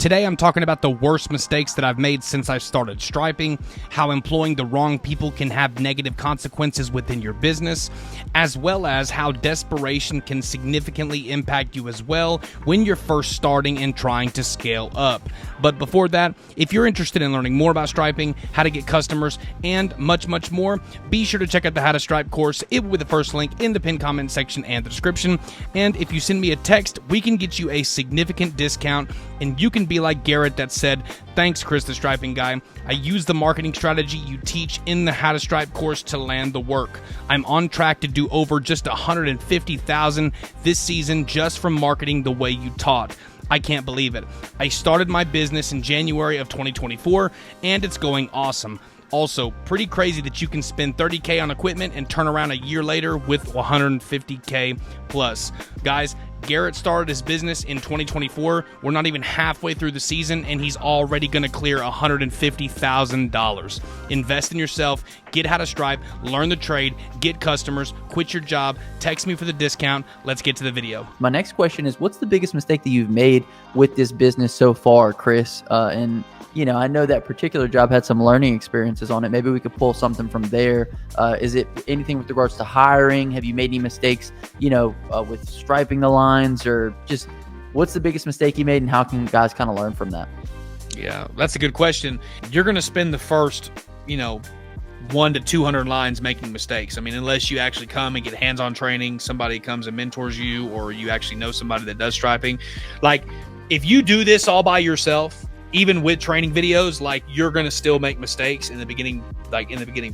Today I'm talking about the worst mistakes that I've made since I started striping, how employing the wrong people can have negative consequences within your business, as well as how desperation can significantly impact you as well when you're first starting and trying to scale up. But before that, if you're interested in learning more about striping, how to get customers, and much more, be sure to check out the How to Stripe course. It will be the first link in the pinned comment section and the description. And if you send me a text, we can get you a significant discount, and you can be like Garrett that said, "Thanks, Chris the Striping Guy. I use the marketing strategy you teach in the How to Stripe course to land the work. I'm on track to do over just $150,000 this season just from marketing the way you taught. I can't believe it. I started my business in January of 2024, and it's going awesome. Also, pretty crazy that you can spend $30K on equipment and turn around a year later with $150K plus." Guys, Garrett started his business in 2024. We're not even halfway through the season, and he's already going to clear $150,000. Invest in yourself, get how to stripe, learn the trade, get customers, quit your job, text me for the discount. Let's get to the video. My next question is, what's the biggest mistake that you've made with this business so far, Chris? And you know, I know that particular job had some learning experiences on it. Maybe we could pull something from there. Is it anything with regards to hiring? Have you made any mistakes, with striping the lines, or just what's the biggest mistake you made, and how can guys kind of learn from that? Yeah, that's a good question. You're going to spend the first, 1 to 200 lines making mistakes. I mean, unless you actually come and get hands-on training, somebody comes and mentors you, or you actually know somebody that does striping. Like, if you do this all by yourself, even with training videos, like, you're going to still make mistakes in the beginning,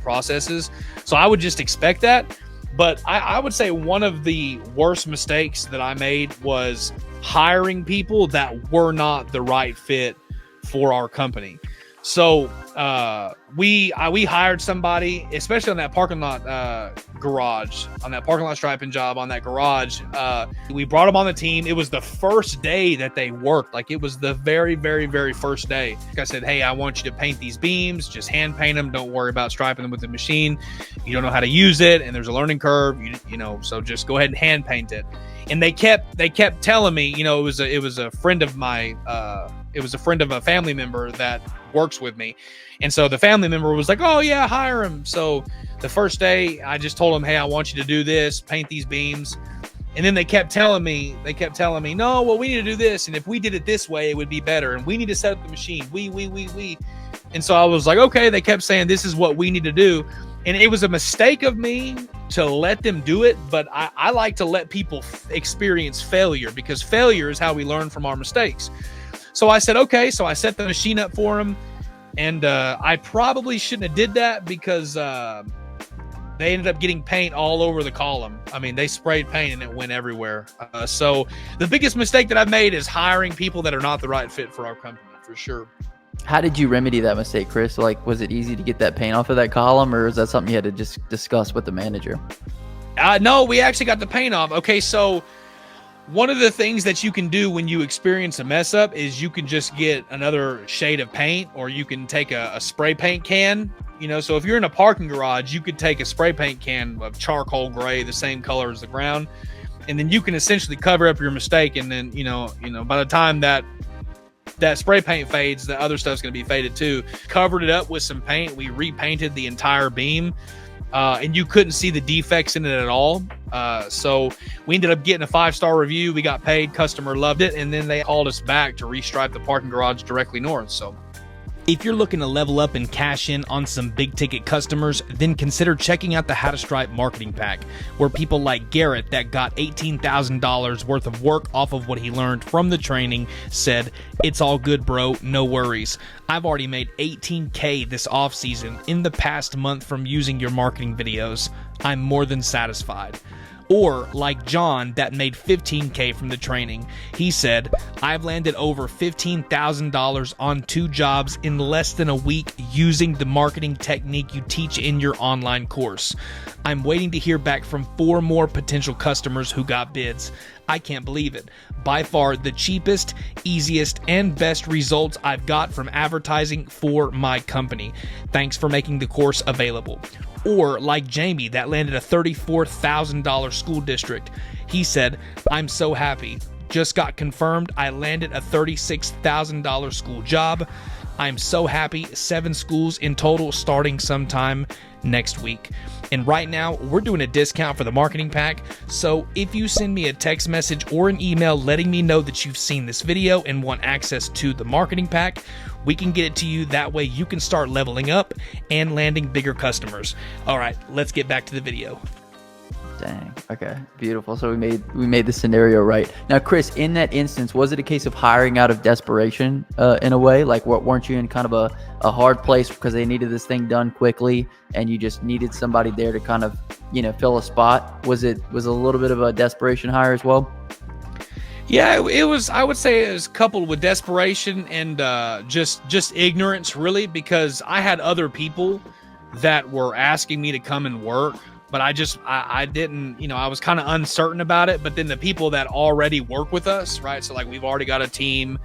processes. So I would just expect that. But I would say one of the worst mistakes that I made was hiring people that were not the right fit for our company. So we hired somebody, especially on that parking lot garage, on that parking lot striping job, on that garage. We brought them on the team. It was the first day that they worked. Like, it was the very, very, very first day. I said, "Hey, I want you to paint these beams. Just hand paint them. Don't worry about striping them with the machine. You don't know how to use it, and there's a learning curve. So just go ahead and hand paint it." And they kept telling me, it was a friend of my, it was a friend of a family member that works with me. And so the family member was like, "Oh yeah, hire him." So the first day I just told them, "Hey, I want you to do this, paint these beams." And then they kept telling me, "No, well, we need to do this. And if we did it this way, it would be better. And we need to set up the machine. We. And so I was like, okay, they kept saying, this is what we need to do. And it was a mistake of me to let them do it. But I like to let people experience failure, because failure is how we learn from our mistakes. So I said, okay. So I set the machine up for them. And I probably shouldn't have did that, because they ended up getting paint all over the column. I mean, they sprayed paint and it went everywhere. So the biggest mistake that I've made is hiring people that are not the right fit for our company, for sure. How did you remedy that mistake, Chris? Like, was it easy to get that paint off of that column, or is that something you had to just discuss with the manager? No, we actually got the paint off. Okay, so one of the things that you can do when you experience a mess up is you can just get another shade of paint, or you can take a spray paint can. So if you're in a parking garage, you could take a spray paint can of charcoal gray, the same color as the ground, and then you can essentially cover up your mistake. And then, by the time that spray paint fades, the other stuff's going to be faded too. Covered it up with some paint. We repainted the entire beam. And you couldn't see the defects in it at all. So we ended up getting a 5-star review. We got paid. Customer loved it. And then they called us back to restripe the parking garage directly north. So if you're looking to level up and cash in on some big ticket customers, then consider checking out the How to Stripe marketing pack, where people like Garrett that got $18,000 worth of work off of what he learned from the training said, "It's all good, bro. No worries. I've already made $18K this off season in the past month from using your marketing videos. I'm more than satisfied." Or like John that made $15K from the training. He said, "I've landed over $15,000 on 2 jobs in less than a week using the marketing technique you teach in your online course. I'm waiting to hear back from 4 more potential customers who got bids. I can't believe it. By far the cheapest, easiest, and best results I've got from advertising for my company. Thanks for making the course available." Or like Jamie that landed a $34,000 school district. He said, "I'm so happy. just got confirmed. I landed a $36,000 school job. I'm so happy. 7 schools in total starting sometime next week. And right now we're doing a discount for the marketing pack. So if you send me a text message or an email letting me know that you've seen this video and want access to the marketing pack, we can get it to you. That way you can start leveling up and landing bigger customers. All right, let's get back to the video. Dang. Okay. Beautiful. So we made the scenario right. Now, Chris, in that instance, was it a case of hiring out of desperation in a way? Like, weren't you in kind of a hard place because they needed this thing done quickly and you just needed somebody there to kind of, fill a spot? Was a little bit of a desperation hire as well? Yeah, it was. I would say it was coupled with desperation and just ignorance, really, because I had other people that were asking me to come and work. But I didn't, I was kind of uncertain about it. But then the people that already work with us, right? So like we've already got a team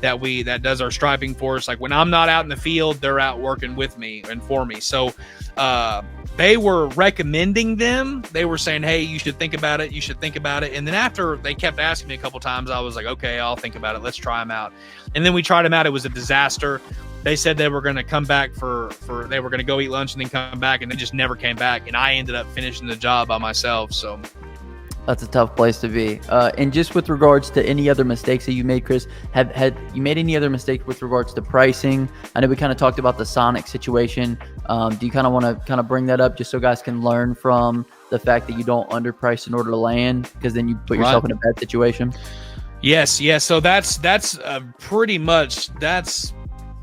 that does our striping for us. Like when I'm not out in the field, they're out working with me and for me. So they were recommending them. They were saying, hey, you should think about it. You should think about it. And then after they kept asking me a couple times, I was like, okay, I'll think about it. Let's try them out. And then we tried them out. It was a disaster. They said they were going to come back they were going to go eat lunch and then come back, and they just never came back. And I ended up finishing the job by myself. So that's a tough place to be. And just with regards to any other mistakes that you made, Chris, had you made any other mistakes with regards to pricing? I know we kind of talked about the Sonic situation. Do you kind of want to kind of bring that up just so guys can learn from the fact that you don't underprice in order to land, because then you put yourself in a bad situation? Yes. So that's pretty much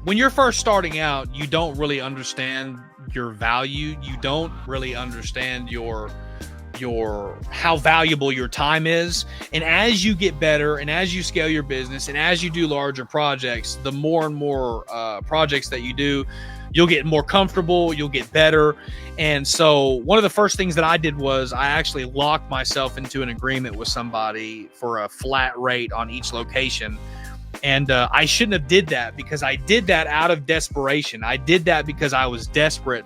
when you're first starting out, you don't really understand your value. You don't really understand your how valuable your time is. And as you get better and as you scale your business and as you do larger projects, the more and more projects that you do, you'll get more comfortable, you'll get better. And so one of the first things that I did was I actually locked myself into an agreement with somebody for a flat rate on each location. And I shouldn't have did that, because I did that out of desperation. I did that because I was desperate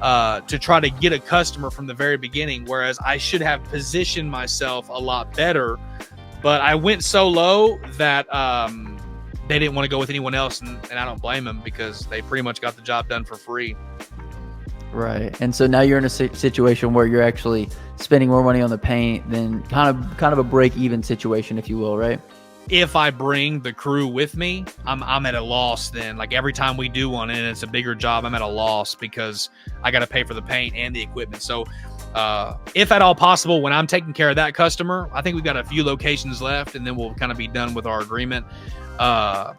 to try to get a customer from the very beginning, whereas I should have positioned myself a lot better. But I went so low that they didn't want to go with anyone else, and I don't blame them, because they pretty much got the job done for free. Right. And so now you're in a situation where you're actually spending more money on the paint than kind of a break-even situation, if you will, right? If I bring the crew with me, I'm at a loss then. Like every time we do one and it's a bigger job, I'm at a loss because I got to pay for the paint and the equipment. So if at all possible, when I'm taking care of that customer, I think we've got a few locations left and then we'll kind of be done with our agreement. But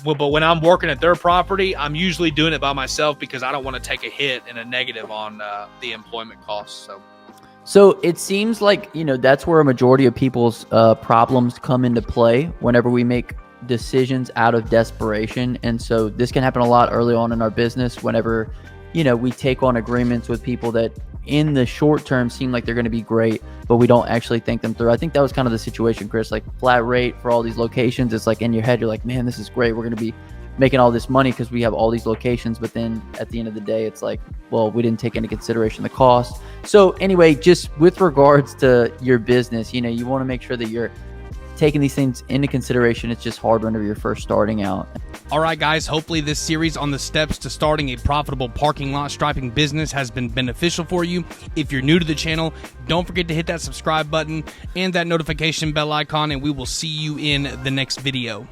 when I'm working at their property, I'm usually doing it by myself because I don't want to take a hit and a negative on the employment costs. So it seems like, that's where a majority of people's problems come into play whenever we make decisions out of desperation. And so this can happen a lot early on in our business whenever, we take on agreements with people that in the short term seem like they're going to be great, but we don't actually think them through. I think that was kind of the situation, Chris, like flat rate for all these locations. It's like in your head, you're like, man, this is great. We're going to be making all this money because we have all these locations. But then at the end of the day, it's like, well, we didn't take into consideration the cost. So anyway, just with regards to your business, you want to make sure that you're taking these things into consideration. It's just hard whenever you're first starting out. All right, guys, hopefully this series on the steps to starting a profitable parking lot striping business has been beneficial for you. If you're new to the channel, don't forget to hit that subscribe button and that notification bell icon, and we will see you in the next video.